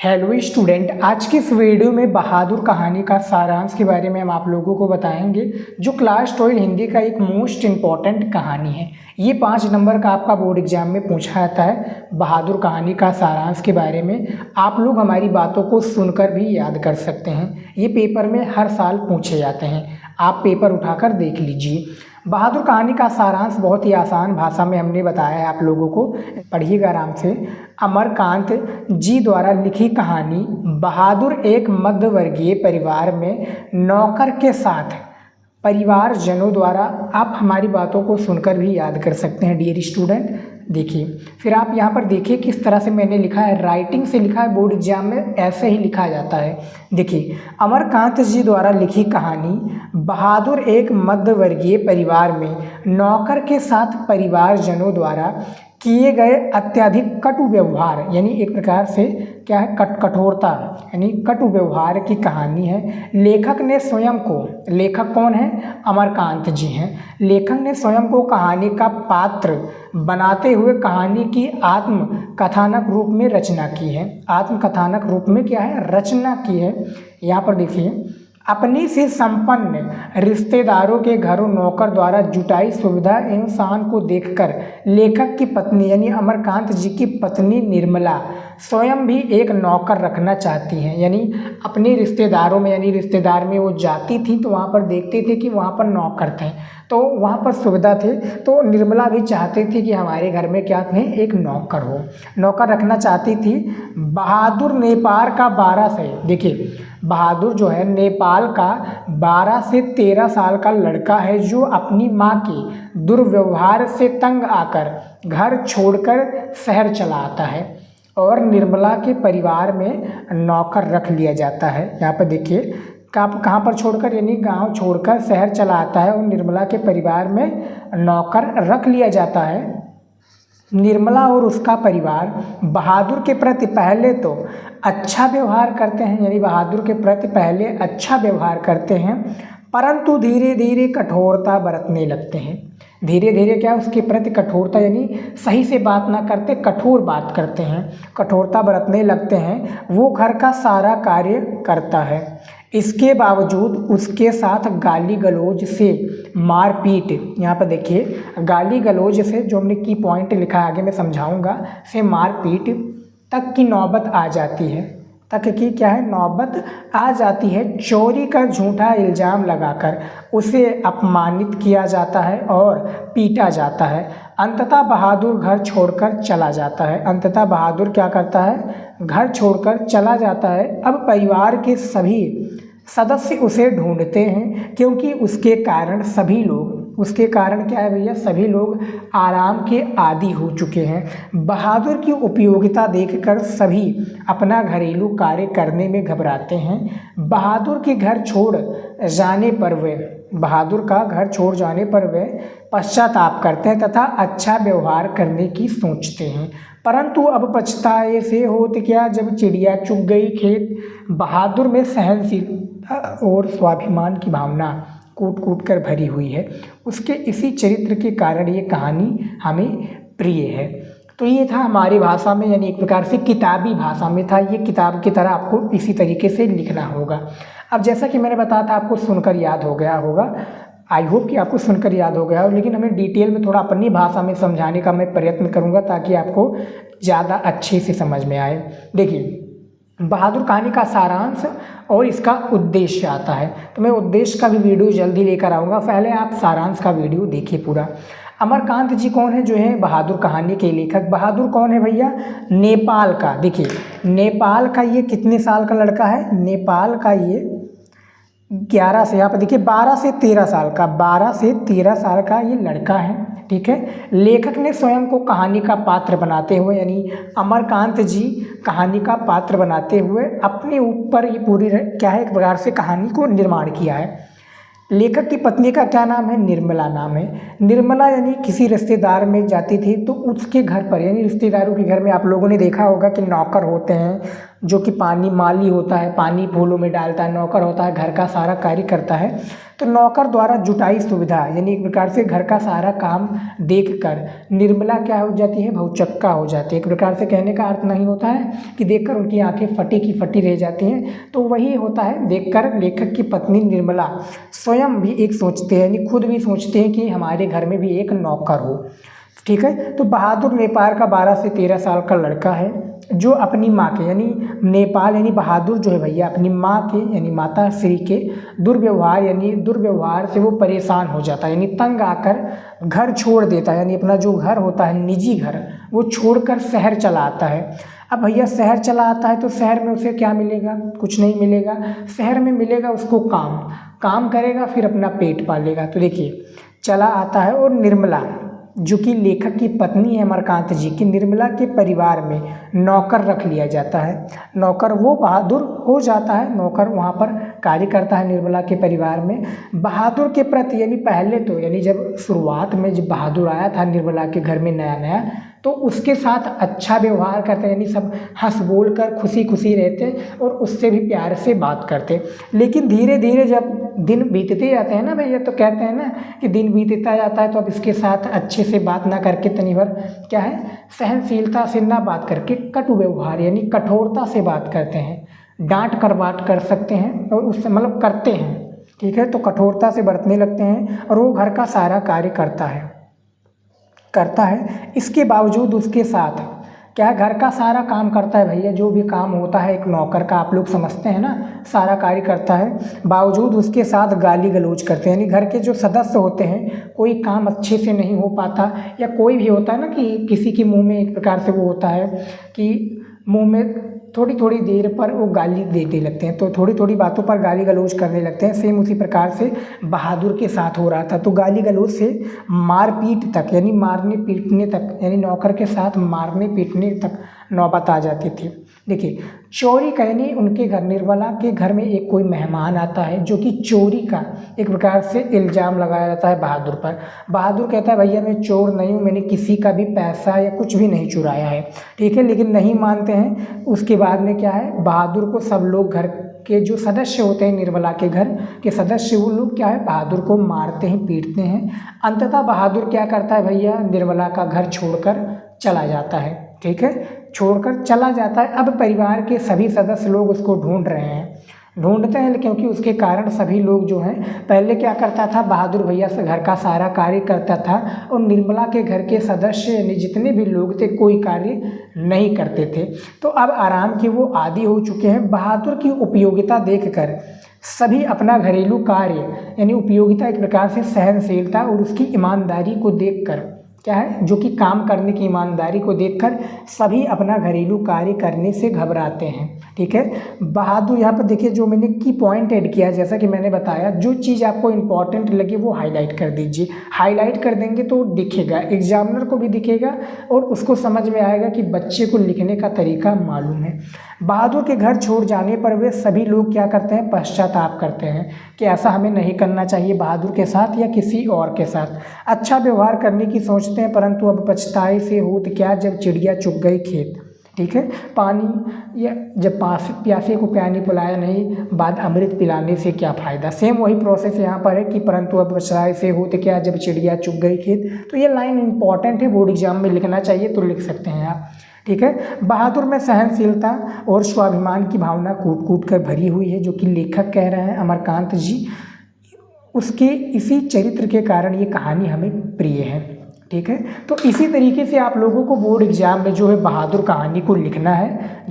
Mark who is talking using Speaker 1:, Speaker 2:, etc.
Speaker 1: Hello student, आज के इस वीडियो में बहादुर कहानी का सारांश के बारे में हम आप लोगों को बताएंगे, जो क्लास 12 हिंदी का एक मोस्ट इम्पॉर्टेंट कहानी है। ये 5 नंबर का आपका बोर्ड एग्जाम में पूछा जाता है। बहादुर कहानी का सारांश के बारे में आप लोग हमारी बातों को सुनकर भी याद कर सकते हैं। ये पेपर में हर साल पूछे जाते हैं, आप पेपर उठाकर देख लीजिए। बहादुर कहानी का सारांश बहुत ही आसान भाषा में हमने बताया है आप लोगों को, पढ़िएगा आराम से। अमरकांत जी द्वारा लिखी कहानी बहादुर एक मध्यवर्गीय परिवार में नौकर के साथ परिवारजनों द्वारा। आप हमारी बातों को सुनकर भी याद कर सकते हैं डियर स्टूडेंट। देखिए, फिर आप यहाँ पर देखिए किस तरह से मैंने लिखा है, राइटिंग से लिखा है, बोर्ड एग्जाम में ऐसे ही लिखा जाता है। देखिए, अमरकांत जी द्वारा लिखी कहानी बहादुर एक मध्यवर्गीय परिवार में नौकर के साथ परिवारजनों द्वारा किए गए अत्यधिक कटु व्यवहार, यानी एक प्रकार से क्या है, कठोरता यानी कटु व्यवहार की कहानी है। लेखक ने स्वयं को, लेखक कौन है, अमरकांत जी हैं, लेखक ने स्वयं को कहानी का पात्र बनाते हुए कहानी की आत्म कथानक रूप में रचना की है। आत्म कथानक रूप में क्या है, रचना की है। यहाँ पर देखिए, अपनी से संपन्न रिश्तेदारों के घरों नौकर द्वारा जुटाई सुविधा एवं शान को देखकर लेखक की पत्नी यानी अमरकांत जी की पत्नी निर्मला स्वयं भी एक नौकर रखना चाहती हैं। यानी अपने रिश्तेदारों में, यानी रिश्तेदार में वो जाती थी तो वहाँ पर देखते थे कि वहाँ पर नौकर थे, तो वहाँ पर सुविधा थे, तो निर्मला भी चाहती थी कि हमारे घर में क्या थे, एक नौकर हो, नौकर रखना चाहती थी। बहादुर नेपाल का 12 से, देखिए बहादुर जो है नेपाल का 12 से 13 साल का लड़का है, जो अपनी माँ के दुर्व्यवहार से तंग आकर घर छोड़कर शहर चला आता है और निर्मला के परिवार में नौकर रख लिया जाता है। यहाँ पर देखिए, कहाँ पर छोड़कर, यानी गांव छोड़कर शहर चला आता है और निर्मला के परिवार में नौकर रख लिया जाता है। निर्मला और उसका परिवार बहादुर के प्रति पहले तो अच्छा व्यवहार करते हैं, यानी बहादुर के प्रति पहले अच्छा व्यवहार करते हैं, परंतु धीरे धीरे कठोरता बरतने लगते हैं। धीरे धीरे क्या, उसके प्रति कठोरता, यानी सही से बात ना करते, कठोर बात करते हैं, कठोरता बरतने लगते हैं। वो घर का सारा कार्य करता है, इसके बावजूद उसके साथ गाली गलौज से मारपीट, यहाँ पर देखिए गाली गलौज से, जो हमने की पॉइंट लिखा है आगे मैं समझाऊंगा, से मारपीट तक की नौबत आ जाती है। तक की क्या है, नौबत आ जाती है। चोरी का झूठा इल्ज़ाम लगाकर उसे अपमानित किया जाता है और पीटा जाता है। अंततः बहादुर घर छोड़कर चला जाता है। अंततः बहादुर क्या करता है, घर छोड़कर चला जाता है। अब परिवार के सभी सदस्य उसे ढूंढते हैं, क्योंकि उसके कारण सभी लोग, उसके कारण क्या है भैया, सभी लोग आराम के आदी हो चुके हैं। बहादुर की उपयोगिता देखकर सभी अपना घरेलू कार्य करने में घबराते हैं। बहादुर के घर छोड़ जाने पर वे, बहादुर का घर छोड़ जाने पर वे पश्चाताप करते हैं तथा अच्छा व्यवहार करने की सोचते हैं, परंतु अब पछताए से होत क्या, जब चिड़िया चुग गई खेत। बहादुर में सहनशीलता और स्वाभिमान की भावना कूट कूट कर भरी हुई है। उसके इसी चरित्र के कारण ये कहानी हमें प्रिय है। तो ये था हमारी भाषा में, यानी एक प्रकार से किताबी भाषा में था। ये किताब की तरह आपको इसी तरीके से लिखना होगा। अब जैसा कि मैंने बताया था, आपको सुनकर याद हो गया होगा, आई होप कि आपको सुनकर याद हो गया हो, लेकिन हमें डिटेल में थोड़ा अपनी भाषा में समझाने का मैं प्रयत्न करूँगा ताकि आपको ज़्यादा अच्छे से समझ में आए। देखिए, बहादुर कहानी का सारांश और इसका उद्देश्य आता है, तो मैं उद्देश्य का भी वीडियो जल्दी लेकर आऊँगा। पहले आप सारांश का वीडियो देखिए पूरा। अमरकांत जी कौन है, जो है बहादुर कहानी के लेखक। बहादुर कौन है भैया, नेपाल का। देखिए, नेपाल का ये कितने साल का लड़का है, नेपाल का ये 11 से, यहाँ पर देखिए 12 से 13 साल का, 12 से 13 साल का ये लड़का है, ठीक है। लेखक ने स्वयं को कहानी का पात्र बनाते हुए, यानी अमरकांत जी कहानी का पात्र बनाते हुए अपने ऊपर ये पूरी क्या है, एक प्रकार से कहानी को निर्माण किया है। लेखक की पत्नी का क्या नाम है, निर्मला नाम है। निर्मला यानी किसी रिश्तेदार में जाती थी तो उसके घर पर, यानी रिश्तेदारों के घर में आप लोगों ने देखा होगा कि नौकर होते हैं, जो कि पानी माली होता है, पानी फूलों में डालता है, नौकर होता है, घर का सारा कार्य करता है। तो नौकर द्वारा जुटाई सुविधा यानी एक प्रकार से घर का सारा काम देखकर निर्मला क्या हो जाती है, भौचक्का हो जाती है। एक प्रकार से कहने का अर्थ नहीं होता है कि देखकर उनकी आंखें फटी की फटी रह जाती हैं, तो वही होता है देखकर लेखक की पत्नी निर्मला स्वयं भी एक सोचते हैं, यानी खुद भी सोचते हैं कि हमारे घर में भी एक नौकर हो। ठीक है, तो बहादुर नेपाल का 12 से 13 साल का लड़का है जो अपनी माँ के यानी नेपाल यानी बहादुर जो है भैया अपनी माँ के यानी माता श्री के दुर्व्यवहार से वो परेशान हो जाता है, यानी तंग आकर घर छोड़ देता है, यानी अपना जो घर होता है निजी घर वो छोड़कर शहर चला आता है। अब भैया शहर चला आता है तो शहर में उसे क्या मिलेगा, कुछ नहीं मिलेगा। शहर में मिलेगा उसको काम करेगा फिर अपना पेट पालेगा। तो देखिए चला आता है और निर्मला जो कि लेखक की पत्नी है अमरकांत जी की, निर्मला के परिवार में नौकर रख लिया जाता है। नौकर वो बहादुर हो जाता है, नौकर वहाँ पर कार्य करता है निर्मला के परिवार में। बहादुर के प्रति यानी पहले तो यानी जब शुरुआत में जब बहादुर आया था निर्मला के घर में नया नया, तो उसके साथ अच्छा व्यवहार करते, यानी सब हंस बोल कर खुशी खुशी रहते और उससे भी प्यार से बात करते। लेकिन धीरे धीरे जब दिन बीतते जाते हैं ना भैया, तो कहते हैं ना कि दिन बीतता जाता है तो अब इसके साथ अच्छे से बात ना करके तनी भर क्या है सहनशीलता से ना बात करके कटु व्यवहार यानी कठोरता से बात करते हैं। डांट कर बात कर सकते हैं और उससे मतलब करते हैं, ठीक है, तो कठोरता से बरतने लगते हैं और वो घर का सारा कार्य करता है। इसके बावजूद उसके साथ क्या घर का सारा काम करता है भैया, जो भी काम होता है एक नौकर का आप लोग समझते हैं ना, सारा कार्य करता है। बावजूद उसके साथ गाली गलौज करते हैं, यानी घर के जो सदस्य होते हैं कोई काम अच्छे से नहीं हो पाता या कोई भी होता है ना कि किसी के मुंह में एक प्रकार से वो होता है कि मुंह में थोड़ी थोड़ी देर पर वो गाली देने लगते हैं, तो थोड़ी थोड़ी बातों पर गाली गलौज करने लगते हैं। सेम उसी प्रकार से बहादुर के साथ हो रहा था। तो गाली गलौज से मारपीट तक यानी मारने पीटने तक, यानी नौकर के साथ मारने पीटने तक नौबत आ जाती थी। देखिए चोरी का यानी उनके घर निर्मला के घर में एक कोई मेहमान आता है जो कि चोरी का एक प्रकार से इल्ज़ाम लगाया जाता है बहादुर पर। बहादुर कहता है भैया मैं चोर नहीं हूँ, मैंने किसी का भी पैसा या कुछ भी नहीं चुराया है, ठीक है, लेकिन नहीं मानते हैं। उसके बाद में क्या है, बहादुर को सब लोग घर के जो सदस्य होते हैं निर्मला के घर के सदस्य वो लोग क्या है बहादुर को मारते हैं पीटते हैं। अंततः बहादुर क्या करता है भैया, निर्मला का घर छोड़कर चला जाता है, ठीक है, छोड़कर चला जाता है। अब परिवार के सभी सदस्य लोग उसको ढूंढते हैं क्योंकि उसके कारण सभी लोग जो हैं, पहले क्या करता था बहादुर भैया से घर का सारा कार्य करता था और निर्मला के घर के सदस्य यानी जितने भी लोग थे कोई कार्य नहीं करते थे। तो अब आराम के वो आदी हो चुके हैं। बहादुर की उपयोगिता देखकर सभी अपना घरेलू कार्य यानी उपयोगिता एक प्रकार से सहनशीलता और उसकी ईमानदारी को देखकर क्या है, जो कि काम करने की ईमानदारी को देखकर सभी अपना घरेलू कार्य करने से घबराते हैं, ठीक है। बहादुर यहाँ पर देखिए जो मैंने की पॉइंट ऐड किया, जैसा कि मैंने बताया जो चीज़ आपको इंपॉर्टेंट लगे वो हाईलाइट कर दीजिए। हाईलाइट कर देंगे तो दिखेगा, एग्जामिनर को भी दिखेगा और उसको समझ में आएगा कि बच्चे को लिखने का तरीका मालूम है। बहादुर के घर छोड़ जाने पर वे सभी लोग क्या करते हैं, पश्चाताप करते हैं कि ऐसा हमें नहीं करना चाहिए बहादुर के साथ या किसी और के साथ। अच्छा व्यवहार करने की सोचते हैं परंतु अब पछताए से होत क्या जब चिड़िया चुग गई खेत, ठीक है। पानी या जब प्यासे को पानी पिलाया नहीं बाद अमृत पिलाने से क्या फ़ायदा। सेम वही प्रोसेस यहाँ पर है कि परंतु अब पछताए से होत क्या जब चिड़िया चुग गई खेत। तो ये लाइन इंपॉर्टेंट है, बोर्ड एग्जाम में लिखना चाहिए तो लिख सकते हैं आप, ठीक है। बहादुर में सहनशीलता और स्वाभिमान की भावना कूट कूट कर भरी हुई है, जो कि लेखक कह रहे हैं अमरकांत जी। उसके इसी चरित्र के कारण ये कहानी हमें प्रिय है, ठीक है। तो इसी तरीके से आप लोगों को बोर्ड एग्जाम में जो है बहादुर कहानी को लिखना है।